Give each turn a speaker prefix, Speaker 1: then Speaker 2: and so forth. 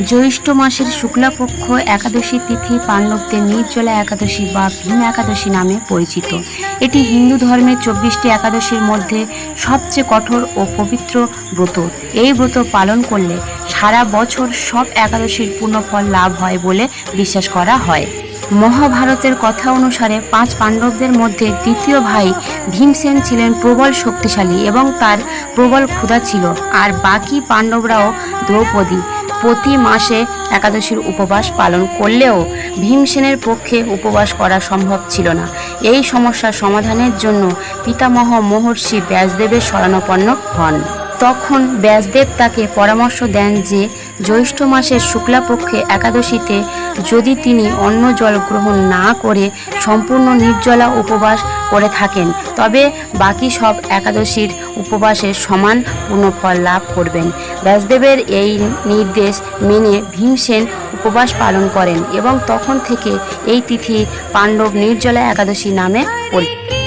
Speaker 1: জ্যৈষ্ঠ মাসের শুক্লাপক্ষ একাদশী তিথি পাণ্ডবদের নির্জলা একাদশী বা ভীম একাদশী নামে পরিচিত। এটি হিন্দু ধর্মের 24টি একাদশীর মধ্যে সবচেয়ে কঠোর ও পবিত্র ব্রত। এই ব্রত পালন করলে সারা বছর সব একাদশীর পূর্ণফল লাভ হয় বলে বিশ্বাস করা হয়। মহাভারতের কথা অনুসারে 5 পাণ্ডবদের মধ্যে দ্বিতীয় ভাই ভীমসেন ছিলেন প্রবল শক্তিশালী এবং তার প্রবল ক্ষুধা ছিল, আর বাকি পাণ্ডবরাও দ্রৌপদী প্রতি মাসে একাদশীর উপবাস পালন করলেও ভীমসেনের পক্ষে উপবাস করা সম্ভব ছিল না। এই সমস্যার সমাধানের জন্য পিতামহ মহর্ষি ব্যাসদেবের শরণাপন্ন হন। তখন ব্যাসদেব তাকে পরামর্শ দেন যে জ্যৈষ্ঠ মাসের শুক্লাপক্ষে একাদশীতে যদি তিনি অন্ন জল গ্রহণ না করে সম্পূর্ণ নির্জলা উপবাস করে থাকেন, তবে বাকি সব একাদশীর উপবাসের সমান পূর্ণফল লাভ করবেন। ব্যাসদেবের এই নির্দেশ মেনে ভীমসেন উপবাস পালন করেন এবং তখন থেকে এই তিথি পাণ্ডব নির্জলা একাদশী নামে পরিচিত।